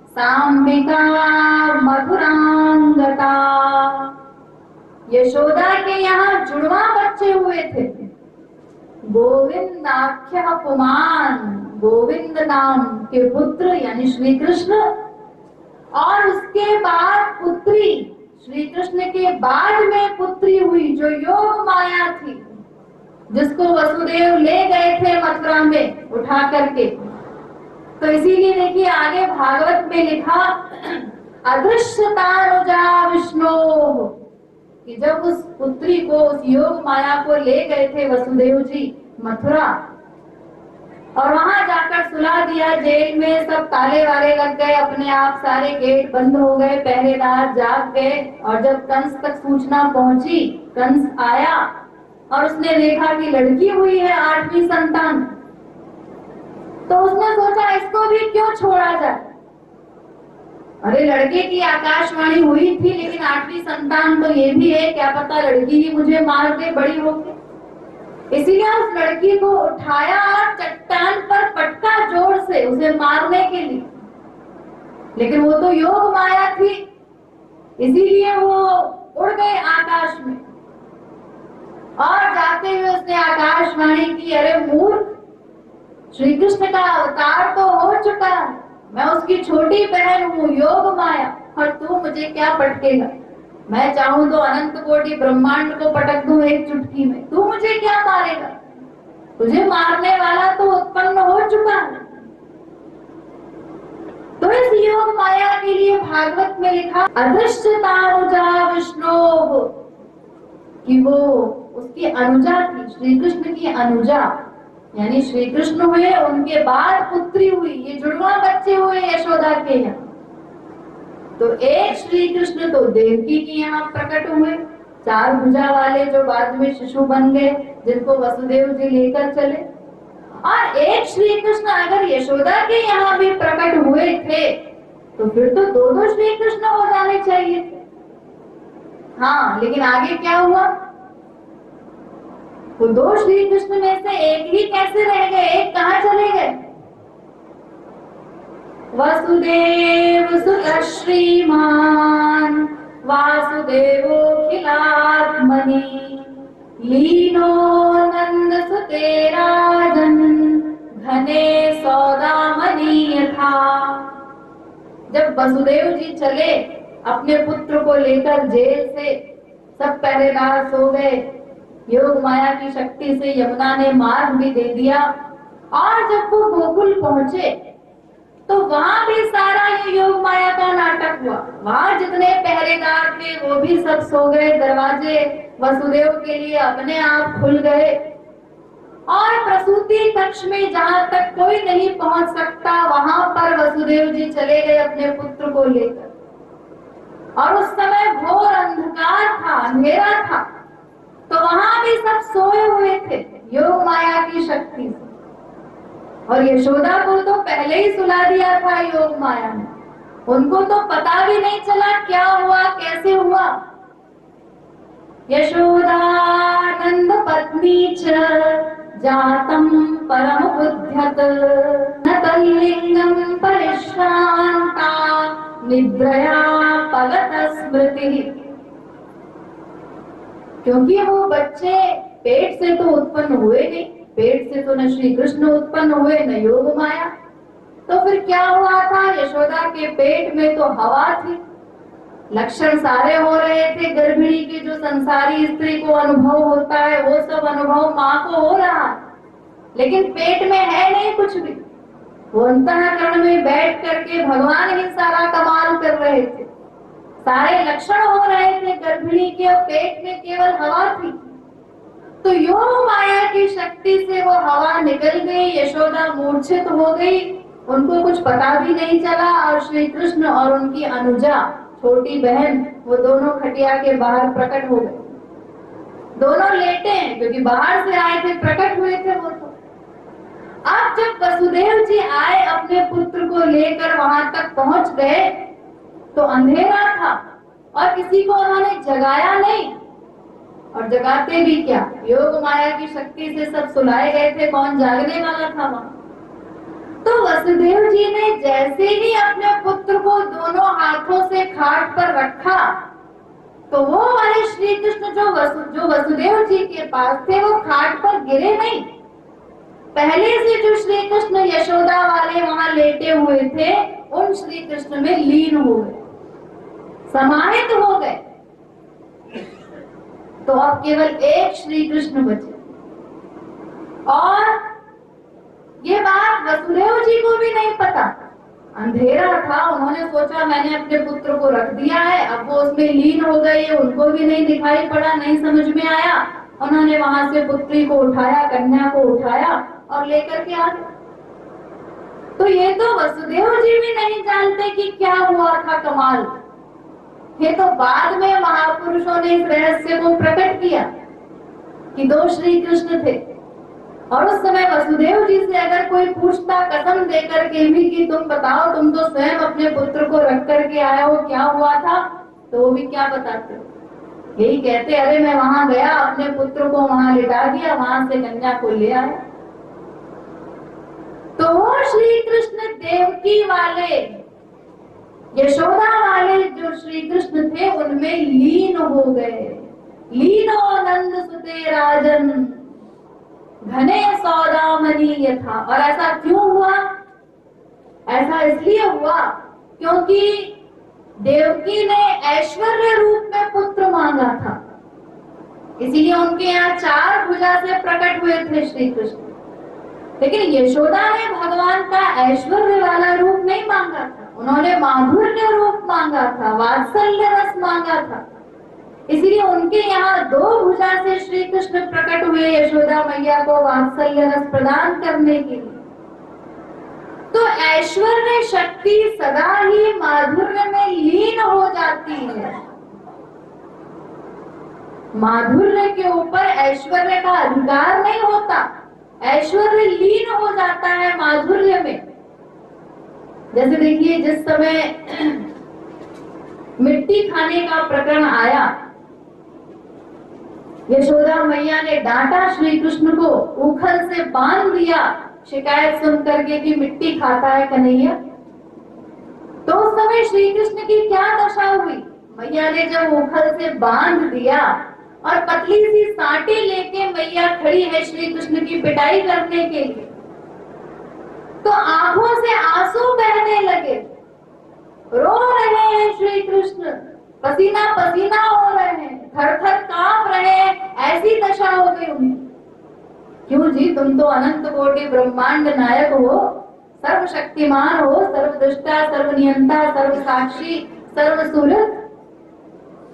सांबिका मधुरांगता। यशोदा के यहाँ जुड़वा बच्चे हुए थे। गोविंदाख्यः पुमान्, गोविंद नाम के पुत्र यानी श्री कृष्ण, और उसके बाद पुत्री, श्री कृष्ण के बाद में पुत्री हुई जो योग माया थी, जिसको वसुदेव ले गए थे मथुरा में उठा करके। तो इसीलिए देखिए आगे भागवत में लिखा अदृश्यतानुजा विष्णु, कि जब उस पुत्री को, उस योग माया को ले गए थे वसुदेव जी मथुरा, और वहां जाकर सुला दिया जेल में, सब ताले वाले लग गए, अपने आप सारे गेट बंद हो गए, पहरेदार जाग गए। और जब कंस तक सूचना पहुंची, कंस आया और उसने देखा कि लड़की हुई है 8वीं संतान, तो उसने सोचा इसको भी क्यों छोड़ा जाए। अरे लड़के की आकाशवाणी हुई थी, लेकिन 8वीं संतान तो ये भी है, क्या पता लड़की ही मुझे मार दे बड़ी होके। इसीलिए उस लड़की को उठाया और चट्टान पर पटका जोर से उसे मारने के लिए, लेकिन वो तो योग माया थी, इसीलिए वो उड़ गए आकाश में। और जाते हुए उसने आकाशवाणी की, अरे मूर्ख, श्री कृष्ण का अवतार तो हो चुका है, मैं उसकी छोटी बहन हूँ योग माया, और तू मुझे क्या पटकेगा। मैं चाहूं तो अनंत कोटि ब्रह्मांड को पटक दूं एक चुटकी में, तू मुझे क्या मारेगा। तुझे मारने वाला तो उत्पन्न हो चुका है। तो इस योग माया के लिए भागवत में लिखा अदृश्यतानुजा विष्णु, कि वो उसकी अनुजा थी, श्री कृष्ण की अनुजा, यानी श्री कृष्ण हुए, उनके बाद पुत्री हुई, ये जुड़वा बच्चे हुए यशोदा के यहाँ। तो एक श्री कृष्ण तो देवकी के यहाँ प्रकट हुए, 4 भुजा वाले जो बाद में शिशु बन गए, जिनको वसुदेव जी लेकर चले। और एक श्री कृष्ण अगर यशोदा के यहाँ भी प्रकट हुए थे, तो फिर तो 2 श्री कृष्ण हो जाने चाहिए थे। हाँ, लेकिन आगे क्या हुआ, वो 2 श्री कृष्ण में से एक ही कैसे रह गए, एक कहाँ चले गए। वसुदेव सुत श्रीमान वासुदेवो खिलात्मनि, लीनो नंद सुते राजन घने सौदामनी यथा। जब वसुदेव जी चले अपने पुत्र को लेकर जेल से, सब पहरेदार सो गए, योग माया की शक्ति से यमुना ने मार्ग भी दे दिया। और जब वो गोकुल पहुंचे तो वहां भी सारा ये योग माया का नाटक हुआ। वहां जितने पहरेदार थे वो भी सब सो गए, दरवाजे वसुदेव के लिए अपने आप खुल गए। और प्रसूति कक्ष में जहां तक कोई नहीं पहुंच सकता, वहां पर वसुदेव जी चले गए अपने पुत्र को लेकर। और उस समय घोर अंधकार था, अंधेरा था, तो वहां भी सब सोए हुए थे योग माया की शक्ति से। और यशोदा को तो पहले ही सुला दिया था योग माया ने, उनको तो पता भी नहीं चला क्या हुआ, कैसे हुआ। यशोदानंद पत्नी च जातम परम बुद्ध्यत तल्लिंगम परिश्रांता निद्रया पगत स्मृति। क्योंकि वो बच्चे पेट से तो उत्पन्न हुए नहीं, पेट से तो न श्री कृष्ण उत्पन्न हुए न योग माया। तो फिर क्या हुआ था? यशोदा के पेट में तो हवा थी, लक्षण सारे हो रहे थे गर्भिणी के, जो संसारी स्त्री को अनुभव होता है वो सब अनुभव माँ को हो रहा, लेकिन पेट में है नहीं कुछ भी। वो अंतःकरण में बैठ करके भगवान ही सारा कमाल कर रहे थे, सारे लक्षण हो रहे थे गर्भिणी के, और पेट में केवल हवा थी। तो योग माया की शक्ति से वो हवा निकल गई, यशोदा मूर्छित हो गई, उनको कुछ पता भी नहीं चला। और श्री कृष्ण और उनकी अनुजा छोटी बहन, वो दोनों खटिया के बाहर प्रकट हो गए। दोनों लेटे हैं क्योंकि बाहर से आए थे, प्रकट हुए थे वो तो। अब जब वसुदेव जी आए अपने पुत्र को लेकर, वहां तक पहुंच गए तो अंधेरा था और किसी को उन्होंने जगाया नहीं। और जगाते भी क्या, योग माया की शक्ति से सब सुलाए गए थे, कौन जागने वाला था वहां। तो वसुदेव जी ने जैसे ही अपने पुत्र को दोनों हाथों से खाट पर रखा, तो वो वाले श्री कृष्ण जो वसुदेव जी के पास थे, वो खाट पर गिरे नहीं। पहले से जो श्री कृष्ण यशोदा वाले वहां लेटे हुए थे, उन श्री कृष्ण में लीन हो गए, समाहित हो गए। तो अब केवल एक श्री कृष्ण बचे। और ये बात वसुदेव जी को भी नहीं पता, अंधेरा था। उन्होंने सोचा मैंने अपने पुत्र को रख दिया है, अब वो उसमें लीन हो गई, उनको भी नहीं दिखाई पड़ा, नहीं समझ में आया। उन्होंने वहां से पुत्री को उठाया, कन्या को उठाया और लेकर के आ गए। तो ये तो वसुदेव जी भी नहीं जानते कि क्या हुआ था कमाल। ये तो बाद में महापुरुषों ने इस रहस्य को प्रकट किया कि दो श्री कृष्ण थे। और उस समय वसुदेव जी से अगर कोई पूछता कसम देकर के भी कि तुम बताओ, तुम तो स्वयं अपने पुत्र को रख करके आए हो, क्या हुआ था, तो वो भी क्या बताते, यही कहते अरे मैं वहां गया, अपने पुत्र को वहां लिटा दिया, वहां से कन्या को ले आया। तो वो श्री कृष्ण देवकी वाले, यशोदा वाले जो श्री कृष्ण थे, उनमें लीन हो गए। लीनो नंद सुते राजन घने सौदामणि यथा। और ऐसा क्यों हुआ? ऐसा इसलिए हुआ क्योंकि देवकी ने ऐश्वर्य रूप में पुत्र मांगा था, इसीलिए उनके यहाँ 4 भुजा से प्रकट हुए थे श्री कृष्ण। लेकिन यशोदा ने भगवान का ऐश्वर्य वाला रूप नहीं मांगा था, उन्होंने माधुर्य रूप मांगा था, वात्सल्य रस मांगा था। इसलिए उनके यहाँ 2 भुजा से श्री कृष्ण प्रकट हुए यशोदा मैया को वात्सल्य रस प्रदान करने के लिए। तो ऐश्वर्य शक्ति सदा ही माधुर्य में लीन हो जाती है। माधुर्य के ऊपर ऐश्वर्य का अधिकार नहीं होता, ऐश्वर्य लीन हो जाता है माधुर्य में। जैसे देखिए, जिस समय मिट्टी खाने का प्रकरण आया, यशोदा मैया ने डांटा श्री कृष्ण को, उखल से बांध दिया, शिकायत सुन करके कि मिट्टी खाता है कन्हैया। तो उस समय श्री कृष्ण की क्या दशा हुई? मैया ने जब उखल से बांध दिया और पतली सी सांटी लेके मैया खड़ी है श्री कृष्ण की पिटाई करने के लिए, तो आंखों से आंसू बहने लगे, रो रहे हैं श्री कृष्ण, पसीना पसीना हो रहे हैं, थर थर कांप रहे हैं, ऐसी दशा हो गई उनकी। क्यों जी, तुम तो अनंत कोटि ब्रह्मांड नायक हो, सर्वशक्तिमान हो, सर्वदृष्टा, सर्वनियंता, सर्वसाक्षी, सर्वसुहृद।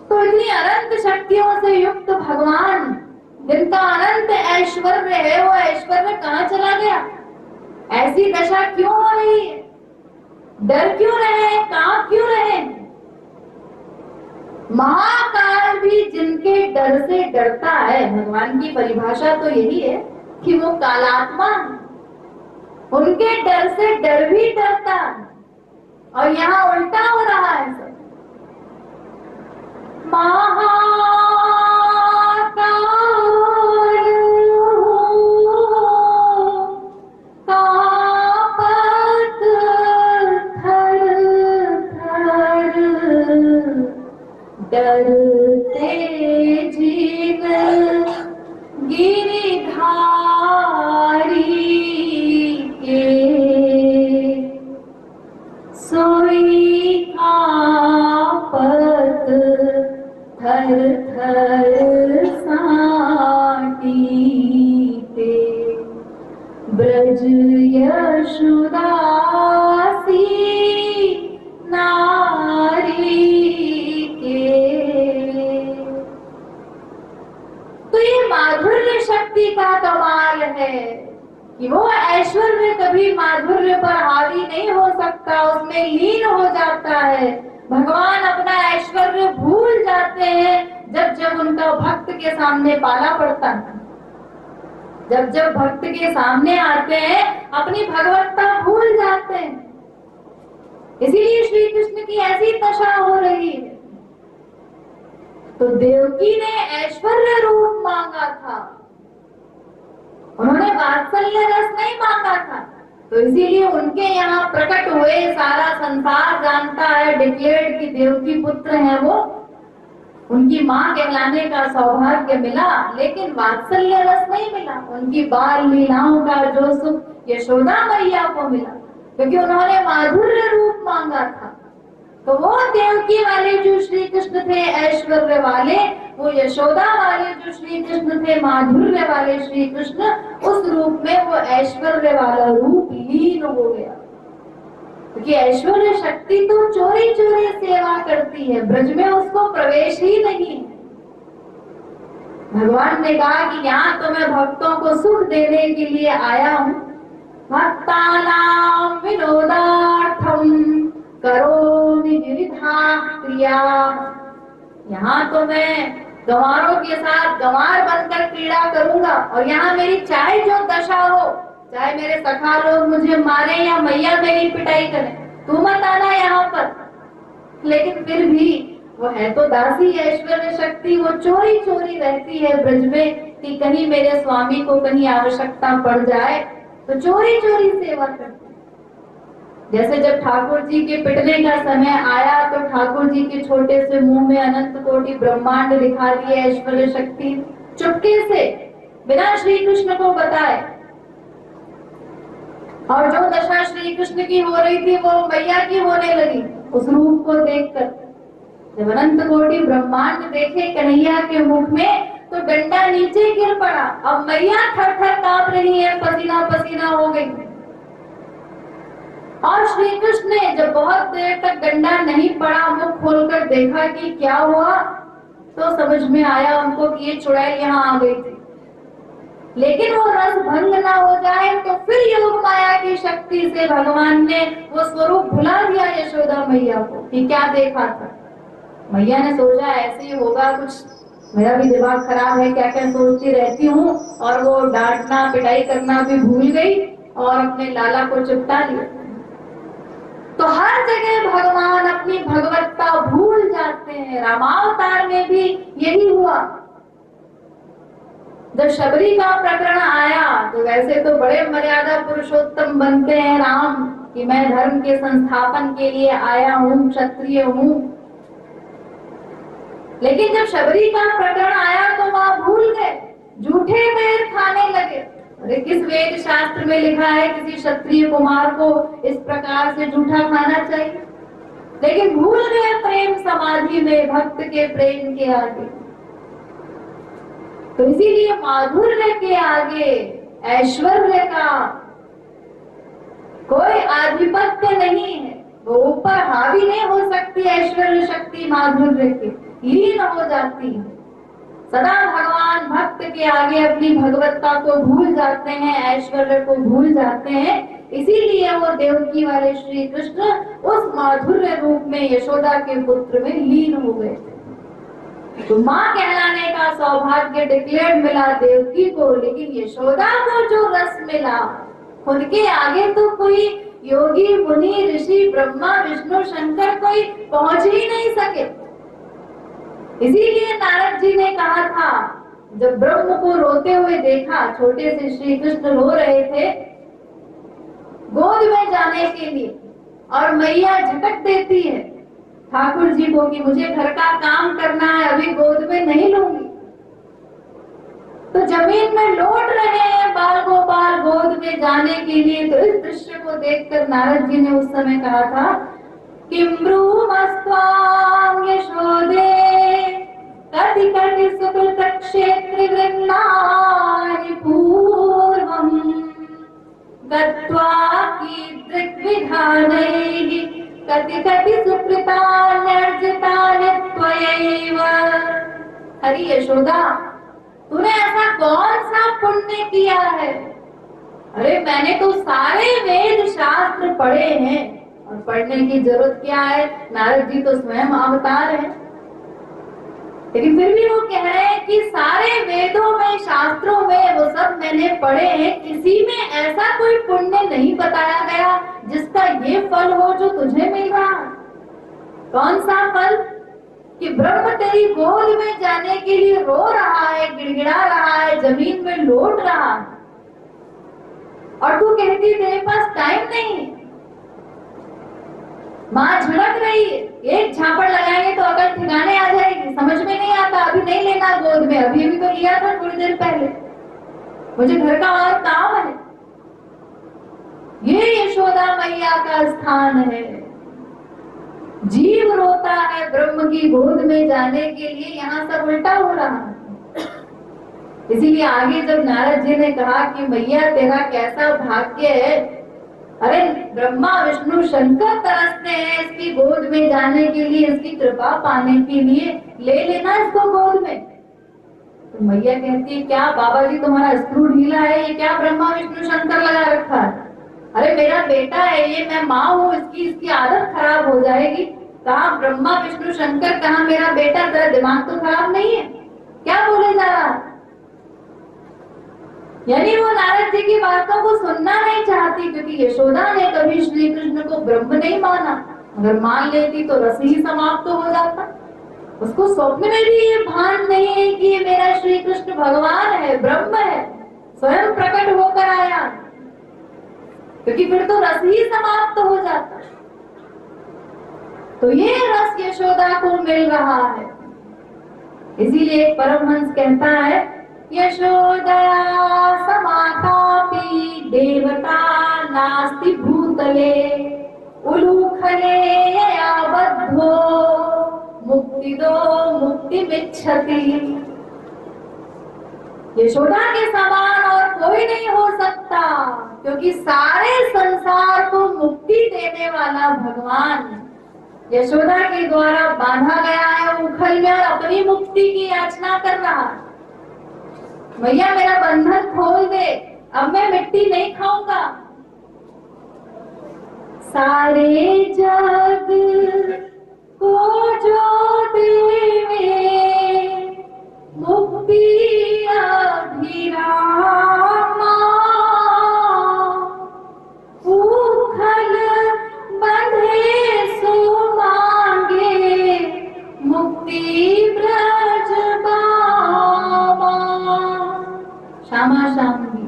तो इतनी अनंत शक्तियों से युक्त भगवान, जिनका अनंत ऐश्वर्य है, वो ऐश्वर्य कहाँ चला गया? ऐसी दशा क्यों हो रही है? डर क्यों रहे, कांप क्यों रहे? महाकाल भी जिनके डर से डरता है, भगवान की परिभाषा तो यही है कि वो कालात्मा, उनके डर से डर भी डरता है। और यहाँ उल्टा हो रहा है सब। महाकाल कांपत शक्ति का कमाल है कि वो ऐश्वर्य कभी माधुर्य पर हावी नहीं हो सकता, उसमें लीन हो जाता है। भगवान अपना ऐश्वर्य भूल जाते हैं जब जब उनका भक्त के सामने पाला पड़ता है। जब जब भक्त के सामने आते हैं अपनी भगवत्ता भूल जाते हैं। इसीलिए श्री कृष्ण की ऐसी दशा हो रही है। तो देवकी ने ऐश्वर्य रूप मांगा था, उन्होंने वात्सल्य रस नहीं मांगा था। तो इसीलिए उनके यहाँ प्रकट हुए, सारा संसार जानता है, डिक्लेयर्ड कि देवकी पुत्र हैं वो, उनकी माँ कहलाने का सौभाग्य मिला, लेकिन वात्सल्य रस नहीं मिला। उनकी बाल लीलाओं का जो सुख यशोदा मैया को मिला, क्योंकि उन्होंने माधुर्य रूप मांगा था। तो वो देवकी वाले जो श्री कृष्ण थे ऐश्वर्य वाले, वो यशोदा वाले जो श्री कृष्ण थे माधुर्य वाले श्री कृष्ण, उस रूप में वो ऐश्वर्य वाला रूप लीन हो गया। क्योंकि ऐश्वर्य शक्ति तो चोरी चोरी सेवा करती है, ब्रज में उसको प्रवेश ही नहीं है। भगवान ने कहा कि यहाँ तो मैं भक्तों को सुख देने के लिए आया हूँ, भक्तानां विनोदार्थम करोमि विविधा क्रिया। यहाँ तो मैं गंवारों के साथ गंवार बनकर क्रीड़ा करूंगा, और यहाँ मेरी चाहे जो दशा हो, चाहे मेरे सखा लोग मुझे मारे या मैया मेरी पिटाई करे, तू मत आना यहाँ पर। लेकिन फिर भी वो है तो दासी ऐश्वर्य शक्ति, वो चोरी चोरी रहती है ब्रज में कि कहीं मेरे स्वामी को कहीं आवश्यकता पड़ जाए तो चोरी चोरी सेवा करती। जैसे जब ठाकुर जी के पिटने का समय आया तो ठाकुर जी के छोटे से मुंह में अनंत कोटि ब्रह्मांड दिखा दिए ऐश्वर्य शक्ति, चुपके से बिना श्री कृष्ण को बताए। और जो दशा श्री कृष्ण की हो रही थी वो मैया की होने लगी उस रूप को देखकर। जब अनंत कोटि ब्रह्मांड देखे कन्हैया के मुख में तो डंडा नीचे गिर पड़ा। अब मैया थर थर कांप रही है, पसीना पसीना हो गई। और श्री कृष्ण ने जब बहुत देर तक डंडा नहीं पड़ा, मुख खोलकर देखा कि क्या हुआ, तो समझ में आया उनको कि ये चुड़ैल यहाँ आ गई थी। लेकिन वो रस भंग ना हो जाए तो फिर योग माया की शक्ति से भगवान ने वो स्वरूप भुला दिया यशोदा मैया को कि क्या देखा था। मैया ने सोचा ऐसे ही होगा कुछ, मेरा भी दिमाग खराब है, क्या क्या सोचती रहती हूँ, और वो डांटना पिटाई करना भी भूल गई और अपने लाला को चिपटा लिया। तो हर जगह भगवान अपनी भगवत्ता भूल जाते हैं। रामावतार में भी यही हुआ। जब शबरी का प्रकरण आया तो वैसे तो बड़े मर्यादा पुरुषोत्तम बनते हैं राम कि मैं धर्म के संस्थापन के लिए आया हूँ, क्षत्रिय हूँ। लेकिन जब शबरी का प्रकरण आया तो वहां भूल गए, झूठे पैर खाने लगे। अरे किस वेद शास्त्र में लिखा है किसी क्षत्रिय कुमार को इस प्रकार से झूठा खाना चाहिए? लेकिन भूल गए प्रेम समाधि में, भक्त के प्रेम के आगे। तो इसीलिए माधुर्य के आगे ऐश्वर्य का कोई आधिपत्य नहीं है, वो ऊपर हावी नहीं हो सकती। ऐश्वर्य शक्ति माधुर्य के लीन हो जाती है। सदा भगवान भक्त के आगे अपनी भगवत्ता को भूल जाते हैं, ऐश्वर्य को भूल जाते हैं। इसीलिए वो देवकी वाले श्री कृष्ण उस माधुर्य रूप में यशोदा के पुत्र में लीन हो गए थे। तो माँ कहलाने का सौभाग्य डिक्लेयर्ड मिला देवकी को, लेकिन यशोदा को जो रस मिला उनके आगे तो कोई योगी मुनि ऋषि ब्रह्मा विष्णु शंकर कोई पहुंच ही नहीं सके। इसीलिए नारद जी ने कहा था, जब ब्रह्म को रोते हुए देखा, छोटे से श्री कृष्ण रो रहे थे गोद में जाने के लिए, और मैया झटक देती है ठाकुर जी को कि मुझे घर का काम करना है, अभी गोद में नहीं लूंगी। तो जमीन में लौट रहे हैं बाल गोपाल गोद में जाने के लिए। तो इस दृश्य को देखकर नारद जी ने उस समय कहा था, किम्ब्रूमस्त्वां यशोदे कति कति सुकृत क्षेत्र वृन्नानि पूर्वं गत्वा कीदृग्विधानैः कति कति सुकृतान्यर्जितानि त्वयैव। हरि यशोदा, तूने ऐसा कौन सा पुण्य किया है? अरे मैंने तो सारे वेद शास्त्र पढ़े हैं। और पढ़ने की जरूरत क्या है, नारद जी तो स्वयं अवतार है। लेकिन फिर भी वो कह रहे हैं कि सारे वेदों में, शास्त्रों में वो सब मैंने पढ़े हैं, किसी में ऐसा कोई पुण्य नहीं बताया गया जिसका ये फल हो जो तुझे मिल रहा है। कौन सा फल? कि ब्रह्म तेरी गोद में जाने के लिए रो रहा है, गिड़गिड़ा रहा है, जमीन में लौट रहा है, और तू कहती तेरे पास टाइम नहीं। माँ झड़क रही है, एक झापड़ लगाएंगे तो अकल ठिकाने आ जाएगी, समझ में नहीं आता, अभी नहीं लेना गोद में, अभी अभी तो लिया था थोड़ी देर पहले, मुझे घर का और काम है। ये यशोदा मैया का स्थान है। जीव रोता है ब्रह्म की गोद में जाने के लिए, यहाँ सब उल्टा हो रहा है। इसीलिए आगे जब नारद जी ने कहा कि मैया तेरा कैसा भाग्य है, अरे ब्रह्मा विष्णु शंकर तरसते हैं इसकी गोद में जाने के लिए, इसकी कृपा पाने के लिए, ले लेना इसको गोद में। तो मैया कहती है क्या बाबा जी तुम्हारा स्क्रू ढीला है, ये क्या ब्रह्मा विष्णु शंकर लगा रखा है? अरे मेरा बेटा है ये, मैं माँ हूँ, इसकी आदत खराब हो जाएगी। कहाँ ब्रह्मा विष्णु शंकर, कहाँ मेरा बेटा? तेरा दिमाग तो खराब नहीं है, क्या बोले जा रहा है? यानी वो नारद जी की बातों को सुनना नहीं चाहती, क्योंकि यशोदा ने कभी श्री कृष्ण को ब्रह्म नहीं माना। अगर मान लेती तो रस ही समाप्त हो जाता। उसको स्वप्न में भी ये भान नहीं है कि ये मेरा श्री कृष्ण भगवान है, ब्रह्म है, स्वयं प्रकट होकर आया, क्योंकि फिर तो रस ही समाप्त हो जाता। तो ये रस यशोदा को मिल रहा है। इसीलिए परमहंस कहता है यशोदया समाकापि देवता नास्ति भूतले उलूखले यया बद्धो मुक्तिदो मुक्तिमिच्छति। यशोदा के समान और कोई नहीं हो सकता, क्योंकि सारे संसार को मुक्ति देने वाला भगवान यशोदा के द्वारा बांधा गया है, उखल में, और अपनी मुक्ति की याचना कर रहा है। भैया मेरा बंधन खोल दे, अब मैं मिट्टी नहीं खाऊंगा। सारे जग को जो देवे मुक्ति अभिरामा, उखल बंधे सो मांगे मुक्ति ब्रज बामा। श्यामा श्याम जी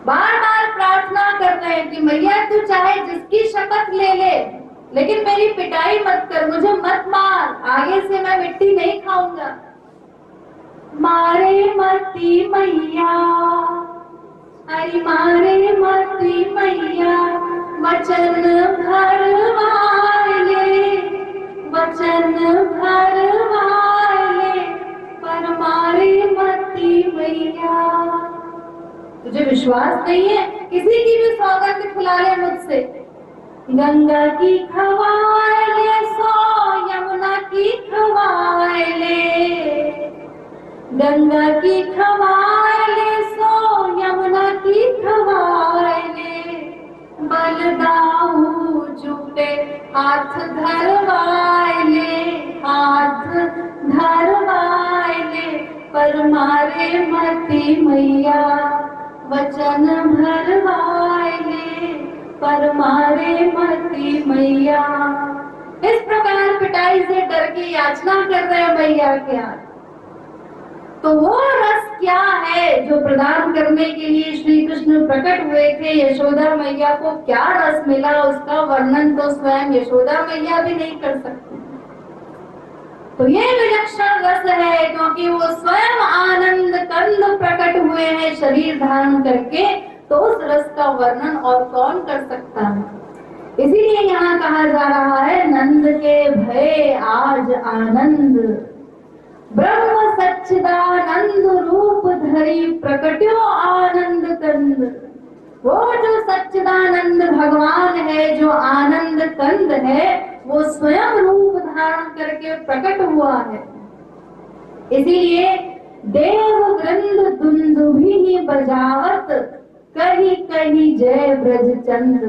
बार बार प्रार्थना कर रहे हैं कि मैया तू चाहे जिसकी शपथ ले ले, लेकिन मेरी पिटाई मत कर, मुझे मत मार, आगे से मैं मिट्टी नहीं खाऊंगा। मारे मती मैया, अरे मारे मती मैया, वचन भरवाले, वचन भरवाले, पर मारे मती मैया। तुझे विश्वास नहीं है? किसी की भी सौगंध खिला ले मुझसे। गंगा की खवाए ले सो यमुना की खवाए ले, गंगा की खवाए ले सो यमुना की खवाए ले, बलदाऊ जुटे हाथ धरवाए ले, हाथ धरवाए ले, पर मारे मती मैया, वचन भरवाए ले, पर मारे मती मैया। इस प्रकार पिटाई से डर की याचना कर रहे हैं मैया के हाथ। तो वो रस क्या है जो प्रदान करने के लिए श्री कृष्ण प्रकट हुए थे? यशोदा मैया को क्या रस मिला, उसका वर्णन तो स्वयं यशोदा मैया भी नहीं कर सकती। तो ये विलक्षण रस है, क्योंकि वो स्वयं आनंद कंद प्रकट हुए हैं शरीर धारण करके, तो उस रस का वर्णन और कौन कर सकता है? इसीलिए यहाँ कहा जा रहा है नंद के भय आज आनंद, ब्रह्म सच्चिदानंद रूप धरी प्रकट्यो आनंद कंद। वो जो सच्चिदानंद भगवान है, जो आनंद कंद है, वो स्वयं रूप धारण करके प्रकट हुआ है। इसीलिए देव वृंद दुंदुभि बजावत, कहीं कहीं जय ब्रज चंद।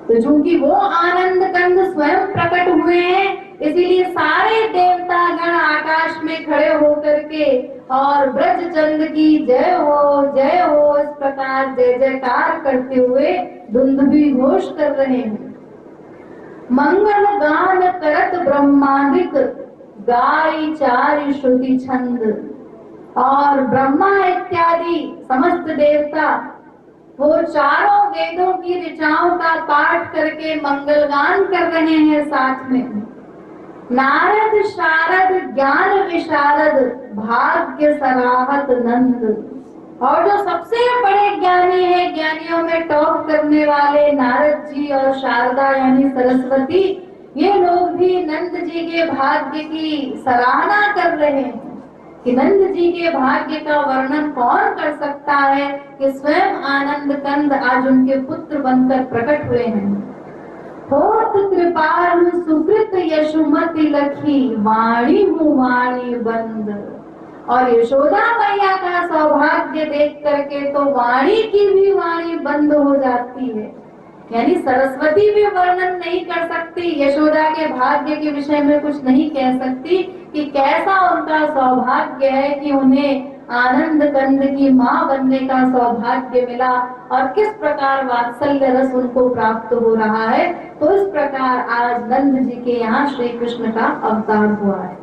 तो चूंकि वो आनंद कंद स्वयं प्रकट हुए हैं, इसीलिए सारे देवता गण आकाश में खड़े होकर के और ब्रज चंद की जय हो इस प्रकार जय जयकार करते हुए दुंदुभि घोष कर रहे हैं। मंगल गान करत ब्रह्मादिक, गाई चारि श्रुति छंद। और ब्रह्मा इत्यादि समस्त देवता वो चारों वेदों की ऋचाओं का पाठ करके मंगल गान कर रहे हैं साथ में। नारद शारद ज्ञान विशारद, भाग्य सराहत नंद। और जो सबसे बड़े ज्ञानी है, ज्ञानियों में टॉप करने वाले नारद जी और शारदा यानी सरस्वती, ये लोग भी नंद जी के भाग्य की सराहना कर रहे हैं कि नंद जी के भाग्य का वर्णन कौन कर सकता है कि स्वयं आनंद कंद आज उनके पुत्र बनकर प्रकट हुए हैं। होत कृपालु सुकृत यशुमति लखी, वाणी हूँ वाणी बंद। और यशोदा मैया का सौभाग्य देख करके तो वाणी की भी वाणी बंद हो जाती है, यानी सरस्वती भी वर्णन नहीं कर सकती, यशोदा के भाग्य के विषय में कुछ नहीं कह सकती कि कैसा उनका सौभाग्य है कि उन्हें आनंद कंद की माँ बनने का सौभाग्य मिला और किस प्रकार वात्सल्य रस उनको प्राप्त हो रहा है। तो इस प्रकार आज नंद जी के यहाँ श्री कृष्ण का अवतार हुआ है।